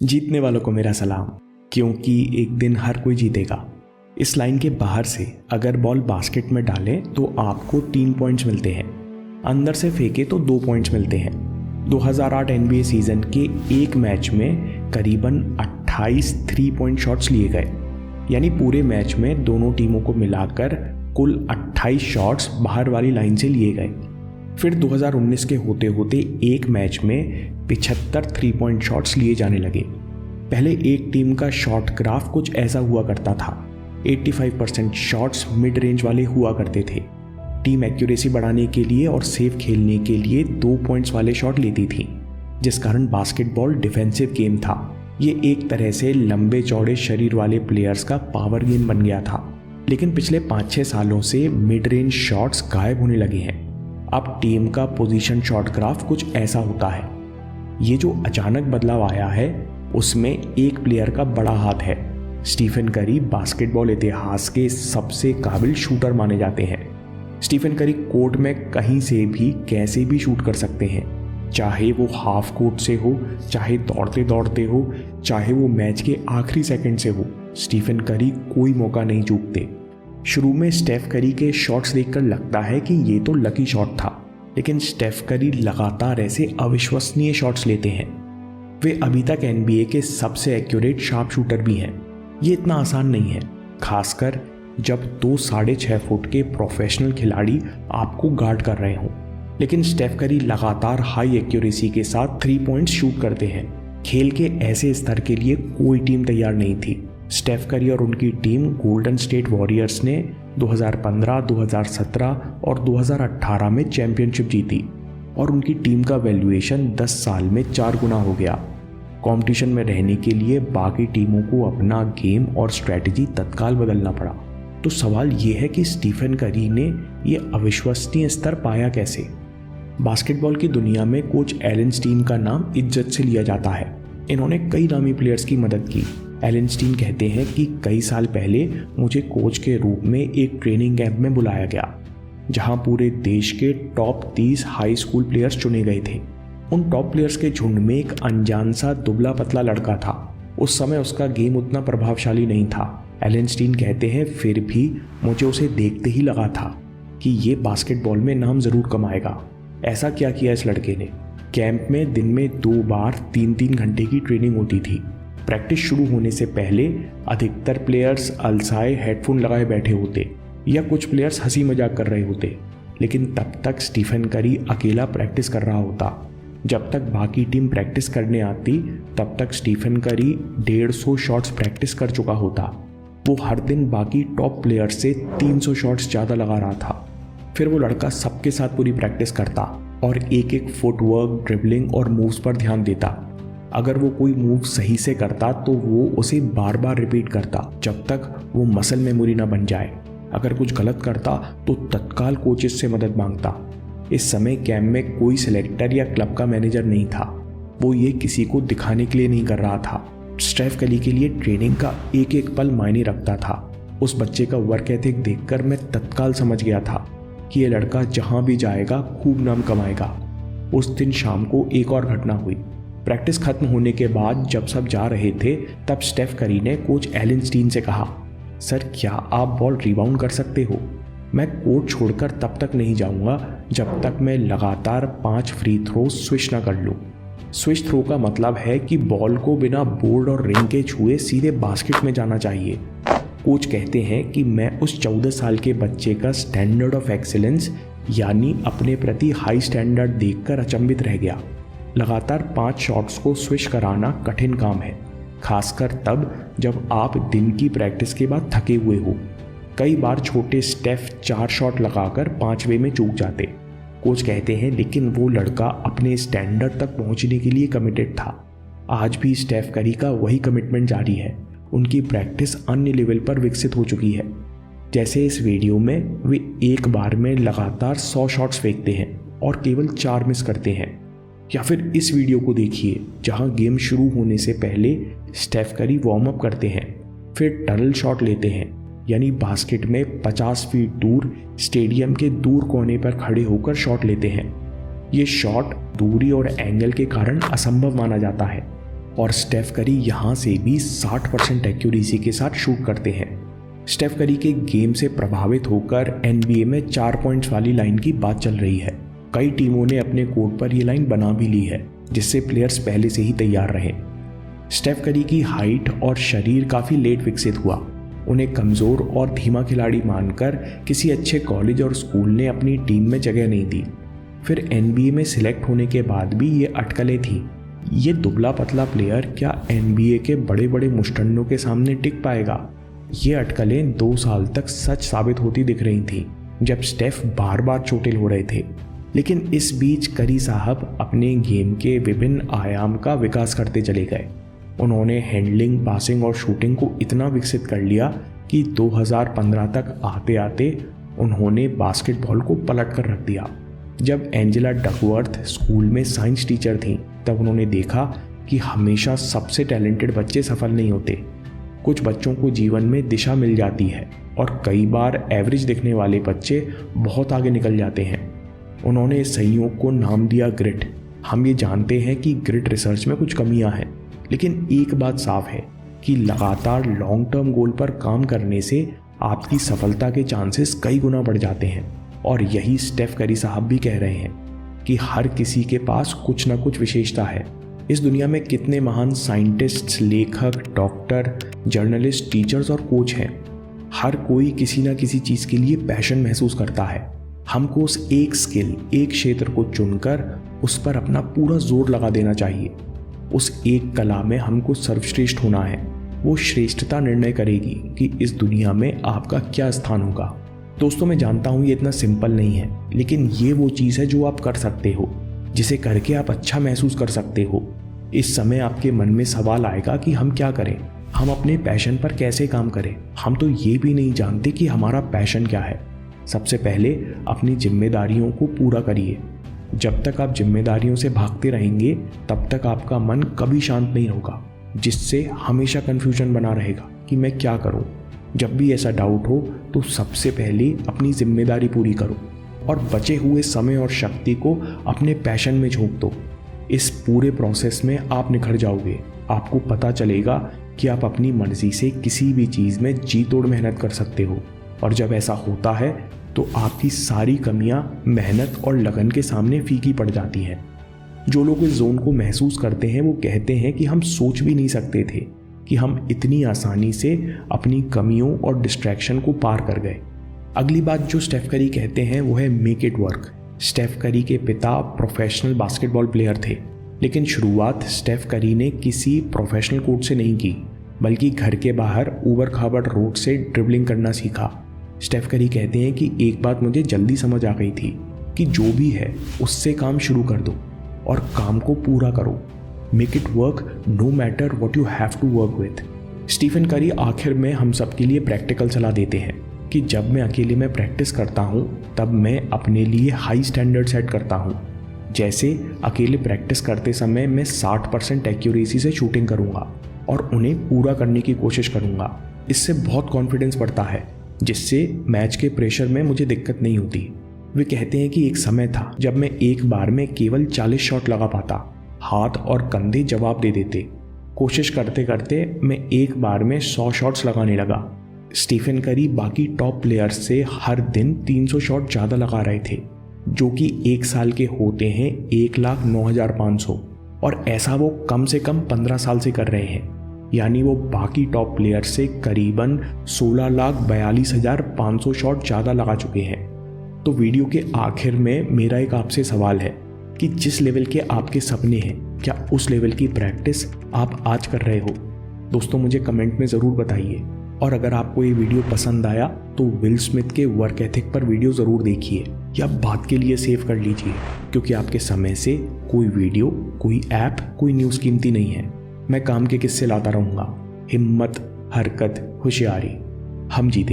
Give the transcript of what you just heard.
जीतने वालों को मेरा सलाम, क्योंकि एक दिन हर कोई जीतेगा। इस लाइन के बाहर से अगर बॉल बास्केट में डालें तो आपको 3 पॉइंट्स मिलते हैं, अंदर से फेंके तो 2 पॉइंट्स मिलते हैं। 2008 NBA सीजन के एक मैच में करीबन 28 3 पॉइंट शॉट्स लिए गए, यानी पूरे मैच में दोनों टीमों को मिलाकर कुल 28 शॉट्स बाहर वाली लाइन से लिए गए। फिर 2019 के होते होते एक मैच में 75 3 पॉइंट शॉट्स लिए जाने लगे। पहले एक टीम का शॉट ग्राफ कुछ ऐसा हुआ करता था। 85% शॉट्स मिड रेंज वाले हुआ करते थे। टीम एक्यूरेसी बढ़ाने के लिए और सेफ खेलने के लिए 2 पॉइंट्स वाले शॉट लेती थी, जिस कारण बास्केटबॉल डिफेंसिव गेम था। ये एक तरह से लंबे चौड़े शरीर वाले प्लेयर्स का पावर गेम बन गया था। लेकिन पिछले 5-6 सालों से मिड रेंज शॉट्स गायब होने लगे हैं। अब टीम का पोजीशन शॉट ग्राफ कुछ ऐसा होता है। ये जो अचानक बदलाव आया है उसमें एक प्लेयर का बड़ा हाथ है। स्टीफन करी बास्केटबॉल इतिहास के सबसे काबिल शूटर माने जाते हैं। स्टीफन करी कोर्ट में कहीं से भी कैसे भी शूट कर सकते हैं, चाहे वो हाफ कोर्ट से हो, चाहे दौड़ते दौड़ते हो, चाहे वो मैच के आखिरी सेकंड से हो। स्टीफन करी कोई मौका नहीं चूकते। शुरू में स्टेफ करी के शॉट्स देखकर लगता है कि ये तो लकी शॉट था, लेकिन स्टेफ करी लगातार ऐसे अविश्वसनीय शॉट्स लेते हैं। वे अभी तक NBA के सबसे एक्यूरेट शार्प शूटर भी हैं। ये इतना आसान नहीं है, खासकर जब 2 6.5 फुट के प्रोफेशनल खिलाड़ी आपको गार्ड कर रहे हों। लेकिन स्टेफ करी लगातार हाई एक्यूरेसी के साथ 3 पॉइंट्स शूट करते हैं। खेल के ऐसे स्तर के लिए कोई टीम तैयार नहीं थी। स्टेफ करी और उनकी टीम गोल्डन स्टेट वॉरियर्स ने 2015, 2017 और 2018 में चैंपियनशिप जीती और उनकी टीम का वैल्यूएशन 10 साल में 4 गुना हो गया। कंपटीशन में रहने के लिए बाकी टीमों को अपना गेम और स्ट्रेटजी तत्काल बदलना पड़ा। तो सवाल ये है कि स्टीफन करी ने ये अविश्वसनीय स्तर पाया कैसे? बास्केटबॉल की दुनिया में कोच एलन स्टीन का नाम इज्जत से लिया जाता है। इन्होंने कई नामी प्लेयर्स की मदद की। एलन स्टीन कहते हैं कि कई साल पहले मुझे कोच के रूप में एक ट्रेनिंग कैंप में बुलाया गया, जहां पूरे देश के टॉप 30 हाई स्कूल प्लेयर्स चुने गए थे। उन टॉप प्लेयर्स के झुंड में एक अनजान सा दुबला पतला लड़का था। उस समय उसका गेम उतना प्रभावशाली नहीं था। एलन स्टीन कहते हैं फिर भी मुझे उसे देखते ही लगा था कि ये बास्केटबॉल में नाम जरूर कमाएगा। ऐसा क्या किया इस लड़के ने? कैंप में दिन में 2 बार 3-3 घंटे की ट्रेनिंग होती थी। प्रैक्टिस शुरू होने से पहले अधिकतर प्लेयर्स अलसाए हेडफोन लगाए बैठे होते या कुछ प्लेयर्स हंसी मजाक कर रहे होते, लेकिन तब तक स्टीफन करी अकेला प्रैक्टिस कर रहा होता। जब तक बाकी टीम प्रैक्टिस करने आती तब तक स्टीफन करी 150 शॉट्स प्रैक्टिस कर चुका होता। वो हर दिन बाकी टॉप प्लेयर्स से 300 शॉट्स ज़्यादा लगा रहा था। फिर वो लड़का सबके साथ पूरी प्रैक्टिस करता और एक एक फुटवर्क, ड्रिबलिंग और मूव्स पर ध्यान देता। अगर वो कोई मूव सही से करता तो वो उसे बार बार रिपीट करता जब तक वो मसल मेमोरी ना बन जाए। अगर कुछ गलत करता तो तत्काल कोचेस से मदद मांगता। इस समय कैंप में कोई सिलेक्टर या क्लब का मैनेजर नहीं था। वो ये किसी को दिखाने के लिए नहीं कर रहा था। स्टेफ करी के लिए ट्रेनिंग का एक एक पल मायने रखता था। उस बच्चे का वर्क एथिक देखकर मैं तत्काल समझ गया था कि ये लड़का जहाँ भी जाएगा खूब नाम कमाएगा। उस दिन शाम को एक और घटना हुई। प्रैक्टिस खत्म होने के बाद जब सब जा रहे थे तब स्टेफ करी ने कोच एलन स्टीन से कहा, सर क्या आप बॉल रिबाउंड कर सकते हो? मैं कोर्ट छोड़कर तब तक नहीं जाऊंगा जब तक मैं लगातार 5 फ्री थ्रो स्विच ना कर लूं। स्विच थ्रो का मतलब है कि बॉल को बिना बोर्ड और रिंग के छुए सीधे बास्केट में जाना चाहिए। कोच कहते हैं कि मैं उस 14 साल के बच्चे का स्टैंडर्ड ऑफ एक्सीलेंस यानी अपने प्रति हाई स्टैंडर्ड देखकर अचंभित रह गया। लगातार 5 शॉट्स को स्विच कराना कठिन काम है, खासकर तब जब आप दिन की प्रैक्टिस के बाद थके हुए हो। कई बार छोटे स्टेफ 4 शॉट लगाकर 5वें में चूक जाते। कोच कहते हैं लेकिन वो लड़का अपने स्टैंडर्ड तक पहुंचने के लिए कमिटेड था। आज भी स्टेफ करी का वही कमिटमेंट जारी है। उनकी प्रैक्टिस अन्य लेवल पर विकसित हो चुकी है। जैसे इस वीडियो में वे एक बार में लगातार 100 शॉट्स फेंकते हैं और केवल 4 मिस करते हैं। या फिर इस वीडियो को देखिए जहां गेम शुरू होने से पहले स्टेफ करी वार्म अप करते हैं, फिर टनल शॉट लेते हैं, यानी बास्केट में 50 फीट दूर स्टेडियम के दूर कोने पर खड़े होकर शॉट लेते हैं। ये शॉट दूरी और एंगल के कारण असंभव माना जाता है। और स्टेफ करी यहाँ से भी 60% एक्यूरेसी के साथ शूट करते हैं। स्टेफ करी के गेम से प्रभावित होकर NBA में 4 पॉइंट्स वाली लाइन की बात चल रही है। कई टीमों ने अपने कोर्ट पर ये लाइन बना भी ली है, जिससे प्लेयर्स पहले से ही तैयार रहे। स्टेफ करी की हाइट और शरीर काफ़ी लेट विकसित हुआ। उन्हें कमज़ोर और धीमा खिलाड़ी मानकर किसी अच्छे कॉलेज और स्कूल ने अपनी टीम में जगह नहीं दी। फिर NBA में सिलेक्ट होने के बाद भी ये अटकलें थीं। ये दुबला पतला प्लेयर क्या NBA के बड़े बड़े मुष्टंडों के सामने टिक पाएगा? ये अटकलें 2 साल तक सच साबित होती दिख रही थीं, जब स्टेफ बार बार चोटिल हो रहे थे। लेकिन इस बीच करी साहब अपने गेम के विभिन्न आयाम का विकास करते चले गए। उन्होंने हैंडलिंग, पासिंग और शूटिंग को इतना विकसित कर लिया कि 2015 तक आते आते उन्होंने बास्केटबॉल को पलट कर रख दिया। जब एंजेला डकवर्थ स्कूल में साइंस टीचर थीं, तब उन्होंने देखा कि हमेशा सबसे टैलेंटेड बच्चे सफल नहीं होते। कुछ बच्चों को जीवन में दिशा मिल जाती है और कई बार एवरेज दिखने वाले बच्चे बहुत आगे निकल जाते हैं। उन्होंने इस संयोग को नाम दिया ग्रिट। हम ये जानते हैं कि ग्रिट रिसर्च में कुछ कमियां हैं, लेकिन एक बात साफ है कि लगातार लॉन्ग टर्म गोल पर काम करने से आपकी सफलता के चांसेस कई गुना बढ़ जाते हैं। और यही स्टेफ करी साहब भी कह रहे हैं कि हर किसी के पास कुछ ना कुछ विशेषता है। इस दुनिया में कितने महान साइंटिस्ट्स, लेखक, डॉक्टर, जर्नलिस्ट, टीचर्स और कोच हैं। हर कोई किसी ना किसी चीज़ के लिए पैशन महसूस करता है। हमको उस एक स्किल, एक क्षेत्र को चुनकर उस पर अपना पूरा जोर लगा देना चाहिए। उस एक कला में हमको सर्वश्रेष्ठ होना है। वो श्रेष्ठता निर्णय करेगी कि इस दुनिया में आपका क्या स्थान होगा। दोस्तों, मैं जानता हूँ ये इतना सिंपल नहीं है, लेकिन ये वो चीज़ है जो आप कर सकते हो, जिसे करके आप अच्छा महसूस कर सकते हो। इस समय आपके मन में सवाल आएगा कि हम क्या करें, हम अपने पैशन पर कैसे काम करें। हम तो ये भी नहीं जानते कि हमारा पैशन क्या है। सबसे पहले अपनी जिम्मेदारियों को पूरा करिए। जब तक आप जिम्मेदारियों से भागते रहेंगे, तब तक आपका मन कभी शांत नहीं होगा, जिससे हमेशा कन्फ्यूजन बना रहेगा कि मैं क्या करूं। जब भी ऐसा डाउट हो तो सबसे पहले अपनी जिम्मेदारी पूरी करो और बचे हुए समय और शक्ति को अपने पैशन में झोंक दो। इस पूरे प्रोसेस में आप निखर जाओगे। आपको पता चलेगा कि आप अपनी मर्जी से किसी भी चीज़ में जी तोड़ मेहनत कर सकते हो। और जब ऐसा होता है तो आपकी सारी कमियां मेहनत और लगन के सामने फीकी पड़ जाती हैं। जो लोग इस जोन को महसूस करते हैं वो कहते हैं कि हम सोच भी नहीं सकते थे कि हम इतनी आसानी से अपनी कमियों और डिस्ट्रैक्शन को पार कर गए। अगली बात जो स्टेफ करी कहते हैं वो है मेक इट वर्क। स्टेफ करी के पिता प्रोफेशनल बास्केटबॉल प्लेयर थे, लेकिन शुरुआत स्टेफ करी ने किसी प्रोफेशनल कोर्ट से नहीं की, बल्कि घर के बाहर ऊबड़ खाबड़ रोड से ड्रिबलिंग करना सीखा। स्टेफ करी कहते हैं कि एक बात मुझे जल्दी समझ आ गई थी कि जो भी है उससे काम शुरू कर दो और काम को पूरा करो। Make it work no matter what you have to work with. Stephen Curry आखिर में हम सब के लिए प्रैक्टिकल सलाह देते हैं कि जब मैं अकेले में प्रैक्टिस करता हूँ तब मैं अपने लिए हाई स्टैंडर्ड सेट करता हूँ। जैसे अकेले प्रैक्टिस करते समय मैं 60% एक्यूरेसी से शूटिंग करूँगा और उन्हें पूरा करने की कोशिश करूँगा। इससे बहुत कॉन्फिडेंस बढ़ता है, जिससे मैच के प्रेशर में मुझे दिक्कत नहीं होती। वे कहते हैं कि एक समय था जब मैं एक बार में केवल 40 शॉट लगा पाता। हाथ और कंधे जवाब दे देते। कोशिश करते करते मैं एक बार में 100 शॉट्स लगाने लगा। स्टीफन करी बाकी टॉप प्लेयर्स से हर दिन 300 शॉट ज़्यादा लगा रहे थे, जो कि एक साल के होते हैं 1,09,500, और ऐसा वो कम से कम 15 साल से कर रहे हैं। यानी वो बाकी टॉप प्लेयर से करीबन 16,42,500 शॉट ज़्यादा लगा चुके हैं। तो वीडियो के आखिर में मेरा एक आपसे सवाल है कि जिस लेवल के आपके सपने हैं, क्या उस लेवल की प्रैक्टिस आप आज कर रहे हो? दोस्तों, मुझे कमेंट में ज़रूर बताइए। और अगर आपको ये वीडियो पसंद आया तो विल स्मिथ के वर्क एथिक पर वीडियो ज़रूर देखिए या बात के लिए सेव कर लीजिए, क्योंकि आपके समय से कोई वीडियो, कोई ऐप, कोई न्यूज़ कीमती नहीं है। मैं काम के किस्से लाता रहूँगा। हिम्मत, हरकत, होशियारी, हम जीतेंगे।